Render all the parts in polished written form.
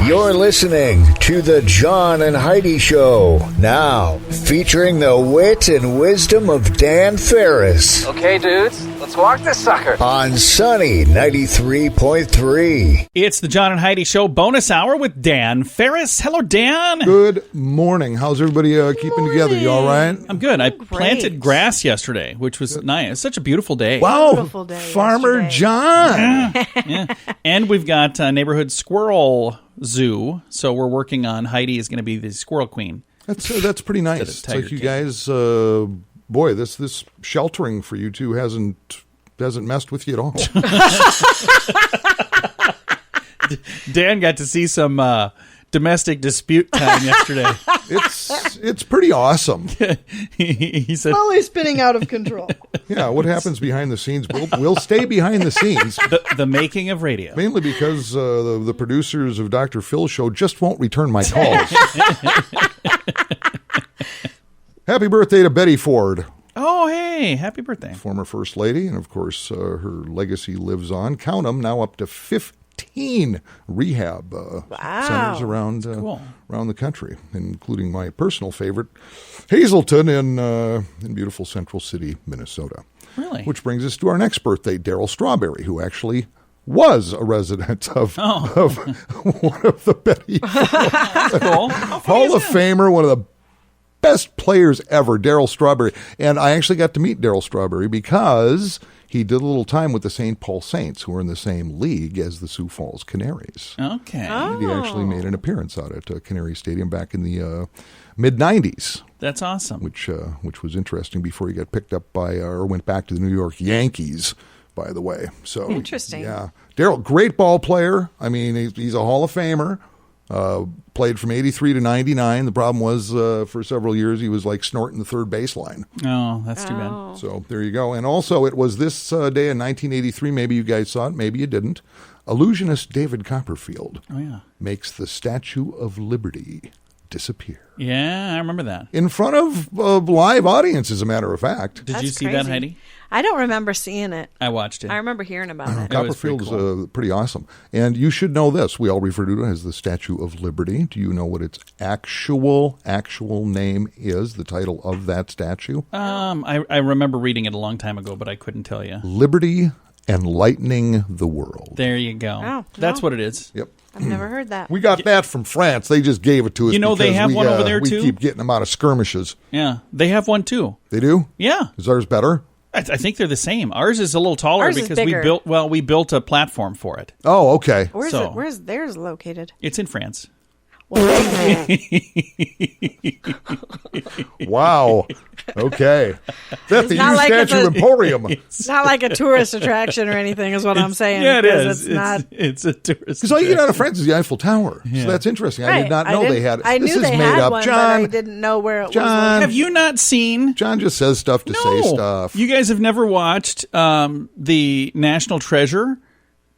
You're listening to the John and Heidi Show. Now, featuring the wit and wisdom of Dan Farris. Okay, dudes, let's walk this sucker. On Sunny 93.3. It's the John and Heidi Show bonus hour with Dan Farris. Hello, Dan. Good morning. How's everybody keeping together? You all right? I'm good. I planted grass yesterday, which was nice. It's such a beautiful day. Wow. Beautiful day Farmer yesterday. John. Yeah. And we've got neighborhood squirrel zoo, so we're working on Heidi is going to be the squirrel queen. That's pretty nice. It's like you guys, boy, this sheltering for you two hasn't messed with you at all. Dan got to see some domestic dispute time yesterday. It's pretty awesome. He said, Totally spinning out of control. Yeah, what happens behind the scenes, we'll stay behind the scenes. the making of radio. Mainly because the producers of Dr. Phil's show just won't return my calls. Happy birthday to Betty Ford. Oh, hey, happy birthday. Former First Lady, and of course her legacy lives on. Count them, now up to 15 rehab centers around the country, including my personal favorite, Hazleton in beautiful Central City, Minnesota. Really? Which brings us to our next birthday, Daryl Strawberry, who actually was a resident of one of the Betty Cool. Hall of Famer, one of the best players ever, Daryl Strawberry. And I actually got to meet Daryl Strawberry because he did a little time with the St. Paul Saints, who are in the same league as the Sioux Falls Canaries. Okay. And he actually made an appearance out at Canary Stadium back in the mid-'90s. That's awesome. Which was interesting before he got picked up by, or went back to the New York Yankees, by the way. So Interesting. Yeah. Daryl, great ball player. I mean, he's a Hall of Famer. Played from 83 to 99. The problem was for several years he was like snorting the third baseline. Oh, that's too bad. So there you go. And also it was this day in 1983, maybe you guys saw it, maybe you didn't. Illusionist David Copperfield makes the Statue of Liberty disappear. Yeah, I remember that. In front of a live audience, as a matter of fact. Did you That's see that, crazy. Heidi? I don't remember seeing it. I watched it. I remember hearing about it. Copperfield's pretty cool. pretty awesome. And you should know this. We all refer to it as the Statue of Liberty. Do you know what its actual name is, the title of that statue? I remember reading it a long time ago, but I couldn't tell you. Liberty Enlightening the World. There you go. Oh, That's no. what it is. Yep. I've never heard that. We got that from France. They just gave it to us. You know they because have one over there, we too? keep getting them out of skirmishes. Yeah, they have one too. They do? Yeah. Is ours better? I think they're the same. Ours is a little taller Ours is because bigger. we built a platform for it. Oh, okay. Where's theirs located? It's in France. Wow. Okay. That's the not new like it's Statue a- Emporium. It's not like a tourist attraction or anything, is what I'm saying. Yeah, it because is. It's not. It's a tourist. Because all you get out of France is the Eiffel Tower. Yeah. So that's interesting. I Right. did not know they had it. I This knew is they made had up. one, John, but I didn't know where it John, was. Have you not seen? John just says stuff to say stuff. You guys have never watched the National Treasure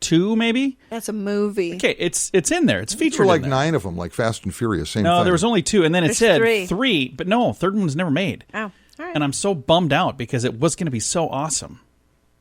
2, maybe? That's a movie. Okay, it's in there. It's featured For like in there. 9 of them, like Fast and Furious. Same No, thing. there was only 2, and then it There's said three. 3, but no, third one was never made. Oh, all right. And I'm so bummed out because it was going to be so awesome.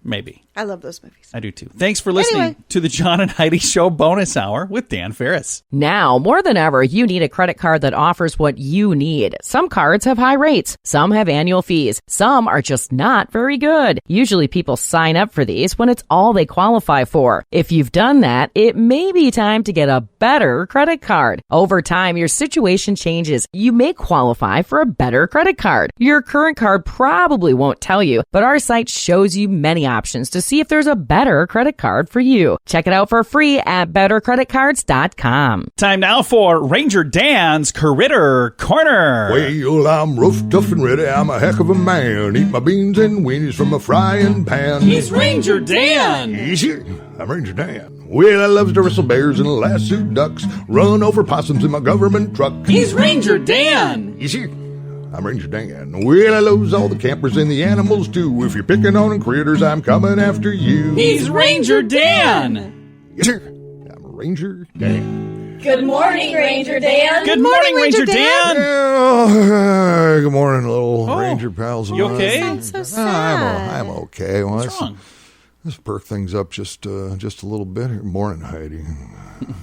Maybe. I love those movies. I do too. Thanks for listening Anyway. to the John and Heidi Show bonus hour with Dan Farris. Now, more than ever, you need a credit card that offers what you need. Some cards have high rates. Some have annual fees. Some are just not very good. Usually people sign up for these when it's all they qualify for. If you've done that, it may be time to get a better credit card. Over time, your situation changes. You may qualify for a better credit card. Your current card probably won't tell you, but our site shows you many options to see if there's a better credit card for you. Check it out for free at bettercreditcards.com. Time now for Ranger Dan's Critter Corner. Well, I'm rough, tough, and ready. I'm a heck of a man. Eat my beans and weenies from a frying pan. He's Ranger Dan. Easy. I'm Ranger Dan. Well, I loves to wrestle bears and lasso ducks. Run over possums in my government truck. He's Ranger Dan. Easy. I'm Ranger Dan. Well, I loves all the campers and the animals too. If you're picking on critters, I'm coming after you. He's Ranger Dan. Yes, sir. I'm Ranger Dan. Good morning, Ranger Dan. Good morning, Ranger Dan. Well, good morning, little Oh, Ranger pals. of you mine. okay? Sounds so sad. I'm okay. Well, What's wrong? Let's perk things up just a little bit. Morning, Heidi.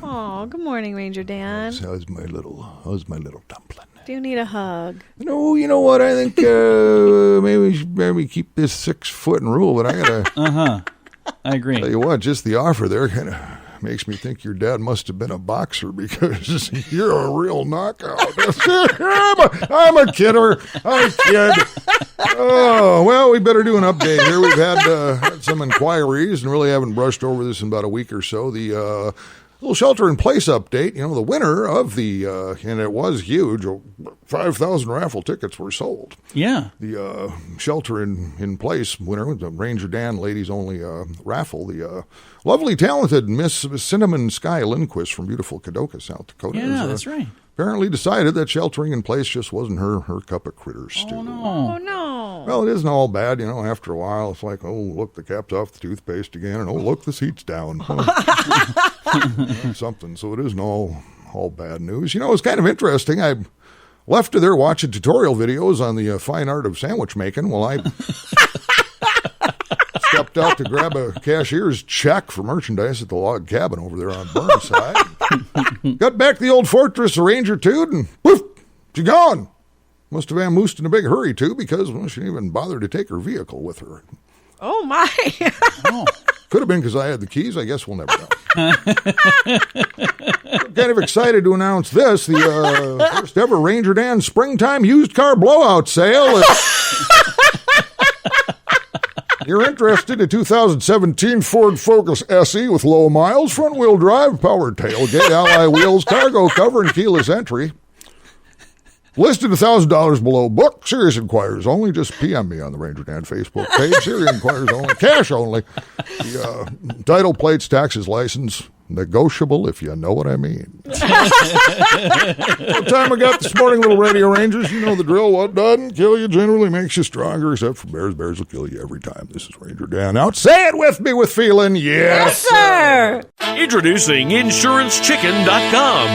Oh, good morning, Ranger Dan. How's my little dumpling? Do you need a hug? No, you know what? I think maybe we should keep this 6 foot rule, but I gotta. I agree. Tell you what, just the offer there kind of makes me think your dad must have been a boxer because you're a real knockout. I'm a kidder. I'm a kid. Oh, well, we better do an update here. We've had some inquiries and really haven't brushed over this in about a week or so. The little shelter-in-place update. You know, the winner of the, and it was huge, 5,000 raffle tickets were sold. Yeah. The shelter-in-place winner, the Ranger Dan Ladies Only raffle, the lovely, talented Miss Cinnamon Sky Lindquist from beautiful Kadoka, South Dakota. Yeah, that's right. Apparently decided that sheltering in place just wasn't her cup of critter stew. Oh, no. Oh, no. Well, it isn't all bad, you know. After a while, it's like, oh, look, the cap's off the toothpaste again, and oh, look, the seat's down. Something. So it isn't all bad news. You know, it's kind of interesting. I left her there watching tutorial videos on the fine art of sandwich making while I stepped out to grab a cashier's check for merchandise at the log cabin over there on Burnside. Got back to the old fortress of Ranger Tude, and poof, she's gone. Must have vamoosed in a big hurry, too, because she didn't even bother to take her vehicle with her. Oh, my. Could have been because I had the keys. I guess we'll never know. I'm kind of excited to announce this, the first ever Ranger Dan springtime used car blowout sale. You're interested in 2017 Ford Focus SE with low miles, front-wheel drive, power tailgate, alloy wheels, cargo cover, and keyless entry. Listed $1,000 below book. Serious inquiries only. Just PM me on the Ranger Dan Facebook page. Serious inquiries only. Cash only. The title, plates, taxes, license. Negotiable, if you know what I mean. What time I got this morning, little radio rangers? You know the drill. What doesn't kill you generally makes you stronger, except for bears. Bears will kill you every time. This is Ranger Dan out. Say it with me with feeling. Yes, sir. Introducing InsuranceChicken.com.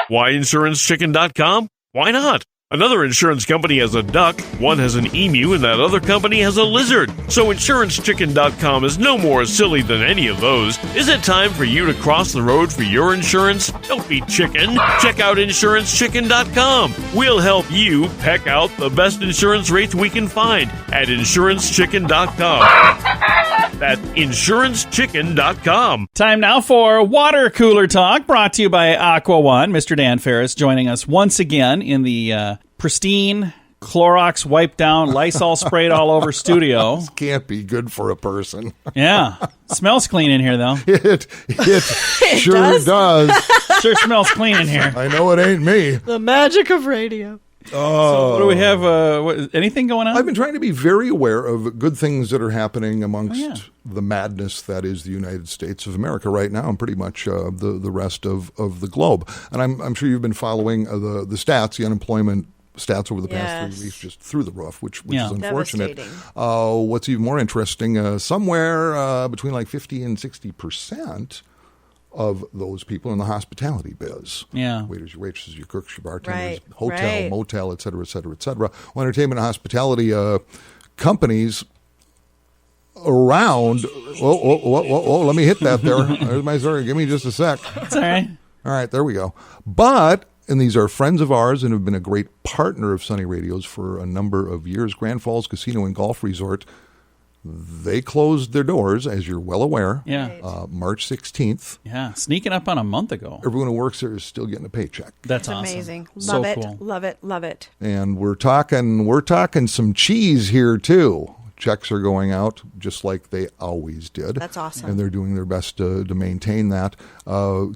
Why InsuranceChicken.com? Why not? Another insurance company has a duck, one has an emu, and that other company has a lizard. So InsuranceChicken.com is no more silly than any of those. Is it time for you to cross the road for your insurance? Don't be chicken. Check out InsuranceChicken.com. We'll help you peck out the best insurance rates we can find at InsuranceChicken.com. That's InsuranceChicken.com. Time now for Water Cooler Talk, brought to you by Aqua One. Mr. Dan Farris joining us once again in the pristine, Clorox wiped down, Lysol sprayed all over studio. This can't be good for a person. Yeah. Smells clean in here, though. It sure does. Sure smells clean in here. I know it ain't me. The magic of radio. So what do we have? Anything going on? I've been trying to be very aware of good things that are happening amongst the madness that is the United States of America right now, and pretty much the rest of the globe. And I'm sure you've been following the stats, the unemployment stats over the past 3 weeks, just through the roof, which is unfortunate. What's even more interesting, somewhere between like 50 and 60% of those people in the hospitality biz. Yeah. Waiters, your waitresses, your cooks, your bartenders, hotel, motel, et cetera, et cetera, et cetera. Well, entertainment and hospitality companies around. Whoa, let me hit that there. There's my story. Give me just a sec. That's all right. All right, there we go. But, and these are friends of ours and have been a great partner of Sunny Radio's for a number of years, Grand Falls Casino and Golf Resort. They closed their doors, as you're well aware, March 16th. Yeah, sneaking up on a month ago. Everyone who works there is still getting a paycheck. That's awesome. Amazing. Love it. Cool. Love it. Love it. And we're talking some cheese here, too. Checks are going out just like they always did. That's awesome. And they're doing their best to maintain that.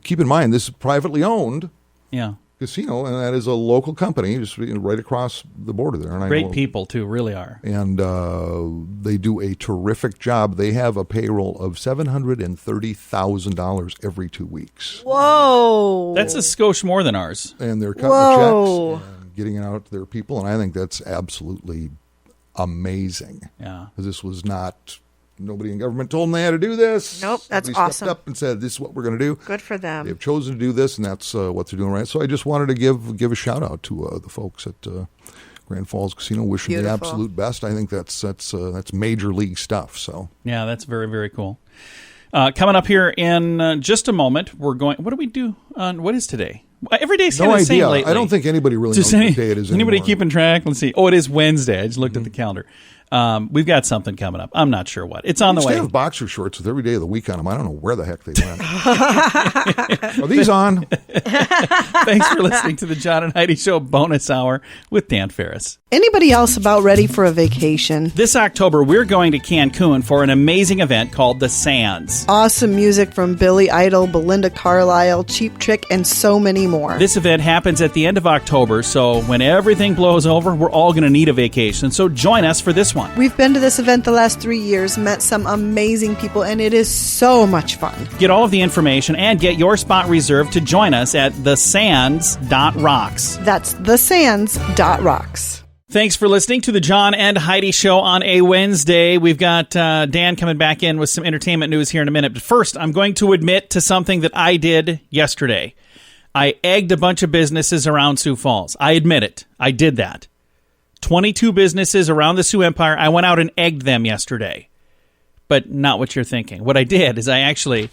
Keep in mind, this is privately owned. Yeah. Casino, and that is a local company just right across the border there. And Great people, too, really are. And they do a terrific job. They have a payroll of $730,000 every 2 weeks. Whoa. That's a skosh more than ours. And they're cutting the checks and getting it out to their people, and I think that's absolutely amazing. Yeah. Because this was not... Nobody in government told them they had to do this. Nope, that's Somebody awesome. stepped up and said, this is what we're going to do. Good for them. They've chosen to do this, and that's what they're doing right. So I just wanted to give a shout-out to the folks at Grand Falls Casino. Wish them the absolute best. I think that's major league stuff. So yeah, that's very, very cool. Coming up here in just a moment, we're going. What do we do on what is today? Every day's kind of the same lately. I don't think anybody really knows what day it is anybody anymore. Keeping track? Let's see. Oh, it is Wednesday. I just looked at the calendar. We've got something coming up. I'm not sure what. It's on the way. They have boxer shorts with every day of the week on them. I don't know where the heck they went. Are these on? Thanks for listening to the John and Heidi Show bonus hour with Dan Farris. Anybody else about ready for a vacation? This October, we're going to Cancun for an amazing event called The Sands. Awesome music from Billy Idol, Belinda Carlisle, Cheap Trick, and so many more. This event happens at the end of October, so when everything blows over, we're all going to need a vacation. So join us for this one. We've been to this event the last 3 years, met some amazing people, and it is so much fun. Get all of the information and get your spot reserved to join us at thesands.rocks. That's thesands.rocks. Thanks for listening to the John and Heidi Show on a Wednesday. We've got Dan coming back in with some entertainment news here in a minute. But first, I'm going to admit to something that I did yesterday. I egged a bunch of businesses around Sioux Falls. I admit it. I did that. 22 businesses around the Sioux Empire. I went out and egged them yesterday. But not what you're thinking. What I did is I actually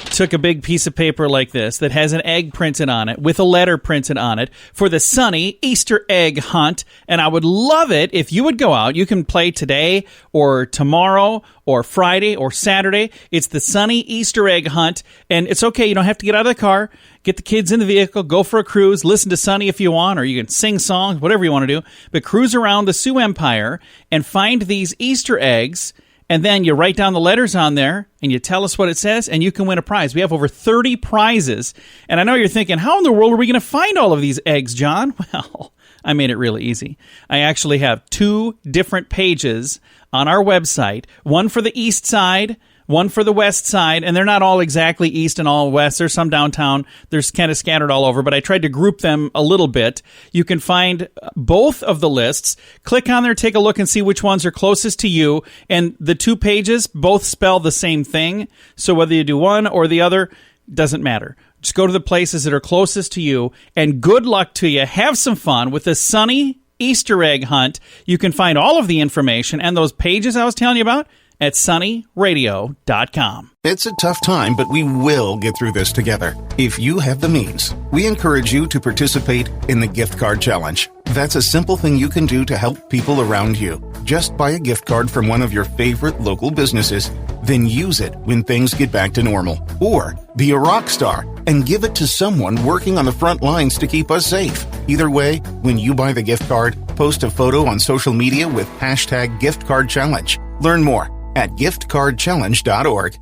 took a big piece of paper like this that has an egg printed on it with a letter printed on it for the Sunny Easter Egg Hunt. And I would love it if you would go out. You can play today or tomorrow or Friday or Saturday. It's the Sunny Easter Egg Hunt. And it's okay. You don't have to get out of the car. Get the kids in the vehicle. Go for a cruise. Listen to Sunny if you want, or you can sing songs, whatever you want to do. But cruise around the Sioux Empire and find these Easter eggs. And then you write down the letters on there, and you tell us what it says, and you can win a prize. We have over 30 prizes. And I know you're thinking, how in the world are we going to find all of these eggs, John? Well, I made it really easy. I actually have 2 different pages on our website, one for the east side, one for the west side, and they're not all exactly east and all west. There's some downtown. There's kind of scattered all over, but I tried to group them a little bit. You can find both of the lists. Click on there, take a look, and see which ones are closest to you. And the 2 pages both spell the same thing, so whether you do one or the other, doesn't matter. Just go to the places that are closest to you, and good luck to you. Have some fun with the Sunny Easter Egg Hunt. You can find all of the information and those pages I was telling you about at sunnyradio.com. It's a tough time, but we will get through this together. If you have the means, we encourage you to participate in the gift card challenge. That's a simple thing you can do to help people around you. Just buy a gift card from one of your favorite local businesses, then use it when things get back to normal. Or be a rock star and give it to someone working on the front lines to keep us safe. Either way, when you buy the gift card, post a photo on social media with #giftcardchallenge. Learn more at giftcardchallenge.org.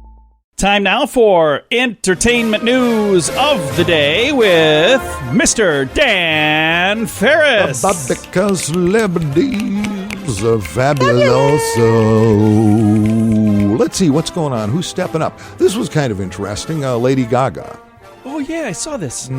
Time now for entertainment news of the day with Mr. Dan Farris. Because celebrities are fabulous. Let's see what's going on. Who's stepping up? This was kind of interesting. Lady Gaga. Oh, yeah, I saw this. She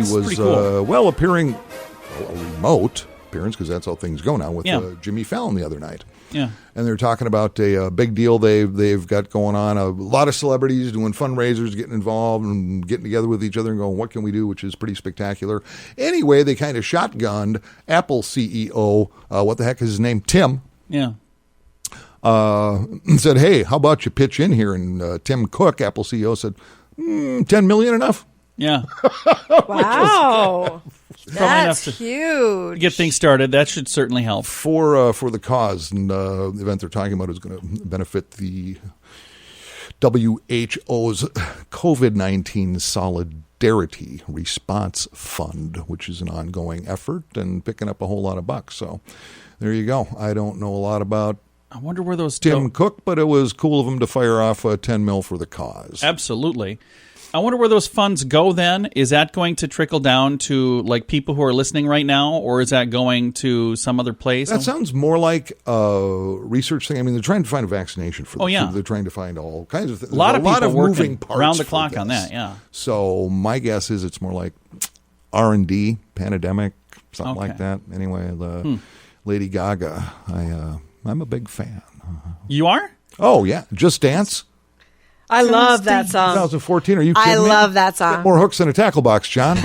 was, cool. Appearing, a remote appearance, because that's how things go now, with Jimmy Fallon the other night. Yeah. And they're talking about a big deal they've got going on. A lot of celebrities doing fundraisers, getting involved and getting together with each other and going, what can we do, which is pretty spectacular. Anyway, they kind of shotgunned Apple CEO, what the heck is his name, Tim. Yeah. And said, hey, how about you pitch in here? And Tim Cook, Apple CEO, said, $10 million enough? Yeah. Wow. That's huge. Get things started. That should certainly help. For the cause. And the event they're talking about is going to benefit the WHO's COVID-19 Solidarity Response Fund, which is an ongoing effort and picking up a whole lot of bucks. So there you go. I don't know a lot about I wonder where those Tim Cook, but it was cool of him to fire off $10 million for the cause. Absolutely. I wonder where those funds go then. Is that going to trickle down to like people who are listening right now, or is that going to some other place? That sounds more like a research thing. I mean, they're trying to find a vaccination for this. Oh, yeah. They're trying to find all kinds of things. A lot of people moving working parts around the clock on that, yeah. So my guess is it's more like R&D, pandemic, something like that. Anyway, Lady Gaga, I'm a big fan. You are? Oh, yeah. Just Dance. I love that song. 2014, are you kidding me? I love that song. Get more hooks than a tackle box, John.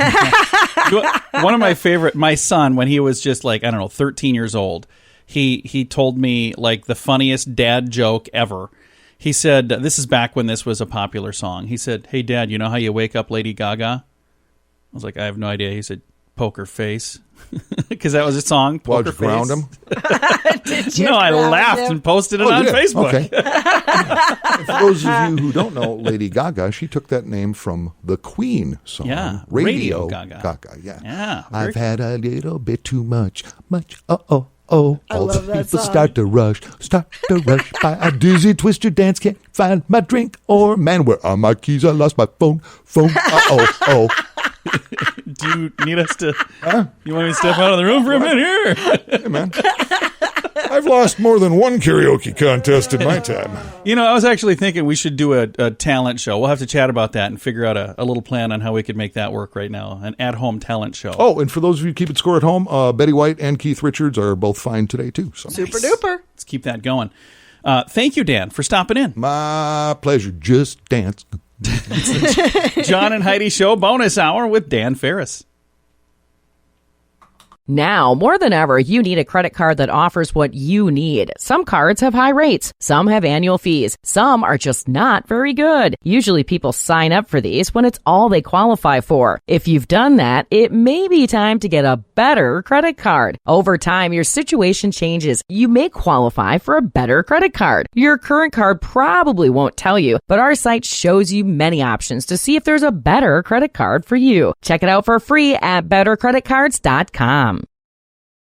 One of my favorite, my son, when he was just like, I don't know, 13 years old, he told me like the funniest dad joke ever. He said, this is back when this was a popular song. He said, "Hey, Dad, you know how you wake up Lady Gaga?" I was like, I have no idea. He said, "Poker face." Because that was a song, Poker Face. Ground him? No, I laughed and posted it on Facebook. Okay. For those of you who don't know Lady Gaga, she took that name from the Queen song. Yeah, Radio Gaga. Yeah. Very I've had a little bit too much. Oh. All love the that people song. start to rush by a dizzy twister dance. Can't find my drink or man, where are my keys? I lost my phone. Oh. Do you need us to? You want me to step out of the room for a minute here? Hey, man. I've lost more than one karaoke contest in my time. You know, I was actually thinking we should do a talent show. We'll have to chat about that and figure out a little plan on how we could make that work right now. An at-home talent show. Oh, and for those of you keeping score at home, Betty White and Keith Richards are both fine today, too. So. Super duper. Let's keep that going. Thank you, Dan, for stopping in. My pleasure. Just dance. John and Heidi Show bonus hour with Dan Farris. Now, more than ever, you need a credit card that offers what you need. Some cards have high rates. Some have annual fees. Some are just not very good. Usually people sign up for these when it's all they qualify for. If you've done that, it may be time to get a better credit card. Over time, your situation changes. You may qualify for a better credit card. Your current card probably won't tell you, but our site shows you many options to see if there's a better credit card for you. Check it out for free at bettercreditcards.com.